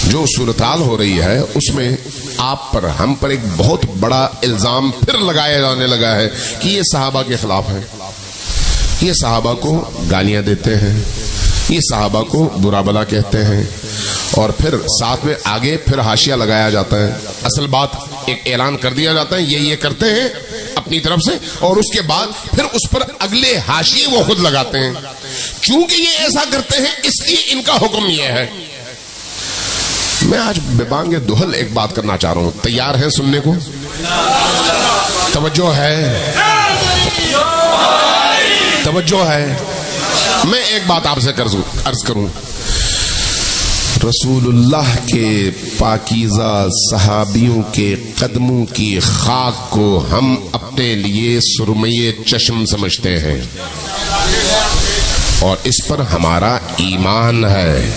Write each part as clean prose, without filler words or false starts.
جو صورتحال ہو رہی ہے اس میں آپ پر ہم پر ایک بہت بڑا الزام پھر لگایا جانے لگا ہے کہ یہ صحابہ کے خلاف ہے، یہ صحابہ کو گالیاں دیتے ہیں، یہ صحابہ کو برا بلا کہتے ہیں، اور پھر ساتھ میں آگے پھر حاشیہ لگایا جاتا ہے. اصل بات ایک اعلان کر دیا جاتا ہے یہ کرتے ہیں اپنی طرف سے، اور اس کے بعد پھر اس پر اگلے حاشیے وہ خود لگاتے ہیں. چونکہ یہ ایسا کرتے ہیں اس لیے ان کا حکم یہ ہے. میں آج ببانگ دہل ایک بات کرنا چاہ رہا ہوں، تیار ہیں سننے کو؟ توجہ ہے؟ توجہ ہے؟ میں ایک بات آپ سے عرض کروں. رسول اللہ کے پاکیزہ صحابیوں کے قدموں کی خاک کو ہم اپنے لیے سرمئی چشم سمجھتے ہیں، اور اس پر ہمارا ایمان ہے.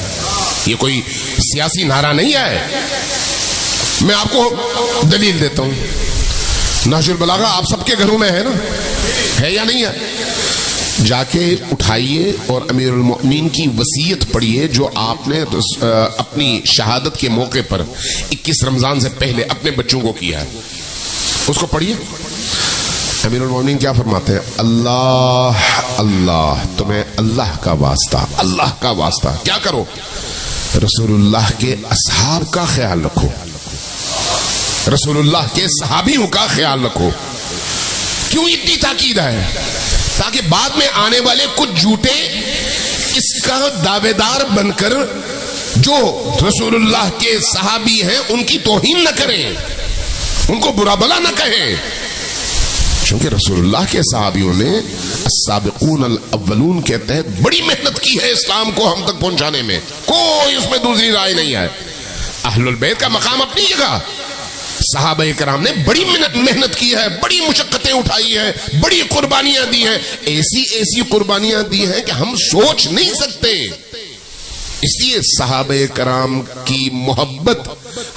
یہ کوئی سیاسی نعرہ نہیں ہے. میں آپ کو دلیل دیتا ہوں. نہج البلاغہ آپ سب کے گھروں میں ہے نا، ہے یا نہیں ہے؟ جا کے اٹھائیے اور امیر المؤمنین کی وصیت پڑھیے جو آپ نے اپنی شہادت کے موقع پر 21 رمضان سے پہلے اپنے بچوں کو کیا ہے، اس کو پڑھیے. امیر المؤمنین کیا فرماتے ہیں؟ اللہ اللہ، تمہیں اللہ کا واسطہ، اللہ کا واسطہ کیا کرو؟ رسول اللہ کے اصحاب کا خیال رکھو، رسول اللہ کے صحابیوں کا خیال رکھو. کیوں اتنی تاکید ہے؟ تاکہ بعد میں آنے والے کچھ جھوٹے اس کا دعوے دار بن کر جو رسول اللہ کے صحابی ہیں ان کی توہین نہ کریں، ان کو برا بلا نہ کہیں. چونکہ رسول اللہ کے صحابیوں نے السابقون الاولون کے تحت بڑی محنت کی ہے اسلام کو ہم تک پہنچانے میں، کوئی اس میں دوسری رائے نہیں ہے. اہل البیت کا مقام اپنی جگہ، صحابہ کرام نے بڑی محنت کی ہے، بڑی مشقتیں اٹھائی ہے، بڑی قربانیاں دی ہیں، ایسی قربانیاں دی ہیں کہ ہم سوچ نہیں سکتے. اس لیے صحابہ کرام کی محبت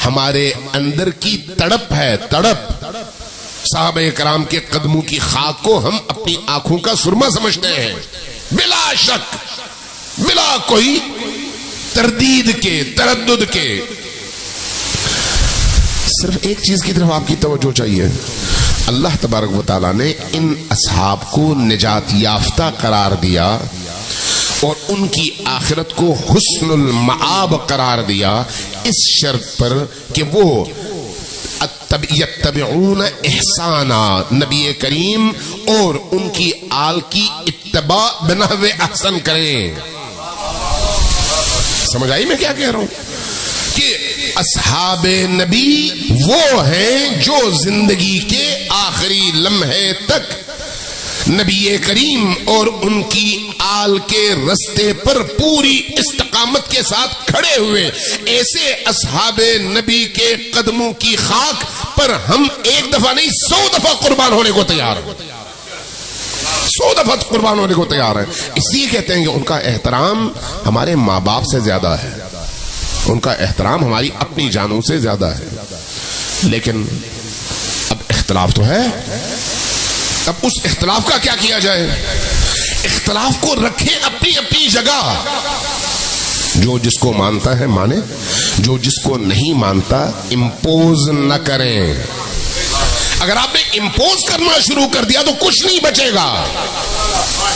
ہمارے اندر کی تڑپ ہے، تڑپ. صحابہ کرام کے قدموں کی خاک کو ہم اپنی آنکھوں کا سرما سمجھتے ہیں، بلا شک، بلا کوئی تردید کے، تردد کے. صرف ایک چیز کی طرف آپ کی توجہ چاہیے. اللہ تبارک و تعالیٰ نے ان اصحاب کو نجات یافتہ قرار دیا اور ان کی آخرت کو حسن المآب قرار دیا اس شرط پر کہ وہ یتبعون احسانا، نبی کریم اور ان کی آل کی اتباع بنحو احسن کریں. سمجھ آئی میں کیا کہہ رہا ہوں؟ کہ اصحاب نبی وہ ہیں جو زندگی کے آخری لمحے تک نبی کریم اور ان کی آل کے رستے پر پوری استقامت کے ساتھ کھڑے ہوئے. ایسے اصحاب نبی کے قدموں کی خاک پر ہم ایک دفعہ نہیں 100 دفعہ قربان ہونے کو تیار ہیں، 100 دفعہ قربان ہونے کو تیار ہیں. اس لیے کہتے ہیں کہ ان کا احترام ہمارے ماں باپ سے زیادہ ہے، ان کا احترام ہماری اپنی جانوں سے زیادہ ہے. لیکن اب اختلاف تو ہے، اب اس اختلاف کا کیا کیا جائے؟ اختلاف کو رکھیں اپنی اپنی جگہ. جو جس کو مانتا ہے مانے، جو جس کو نہیں مانتا امپوز نہ کریں. اگر آپ نے امپوز کرنا شروع کر دیا تو کچھ نہیں بچے گا.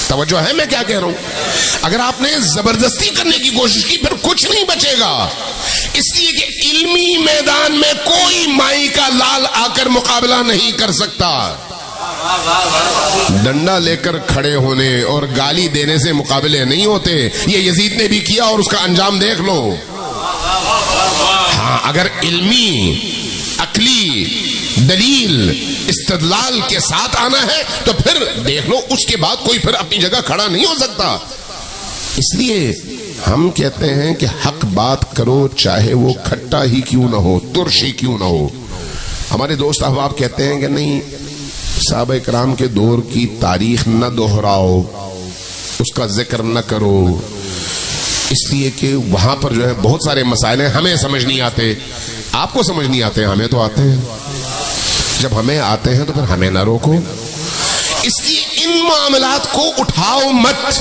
توجہ ہے میں کیا کہہ رہا ہوں؟ اگر آپ نے زبردستی کرنے کی کوشش کی پھر کچھ نہیں بچے گا. اس لیے کہ علمی میدان میں کوئی مائی کا لال آ کر مقابلہ نہیں کر سکتا. ڈنڈا لے کر کھڑے ہونے اور گالی دینے سے مقابلے نہیں ہوتے. یہ یزید نے بھی کیا اور اس کا انجام دیکھ لو. ہاں اگر علمی، عقلی دلیل، استدلال کے ساتھ آنا ہے تو پھر دیکھ لو، اس کے بعد کوئی پھر اپنی جگہ کھڑا نہیں ہو سکتا. اس لیے ہم کہتے ہیں کہ حق بات کرو چاہے وہ کھٹا ہی کیوں نہ ہو، ترش ہی کیوں نہ ہو. ہمارے دوست احباب کہتے ہیں کہ نہیں، صحابہ کرام کے دور کی تاریخ نہ دہراؤ، اس کا ذکر نہ کرو، اس لیے کہ وہاں پر جو ہے بہت سارے مسائل ہیں ہمیں سمجھ نہیں آتے. آپ کو سمجھ نہیں آتے، ہمیں تو آتے ہیں. جب ہمیں آتے ہیں تو پھر ہمیں نہ روکو. اس لیے ان معاملات کو اٹھاؤ مت،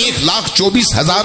1,24,000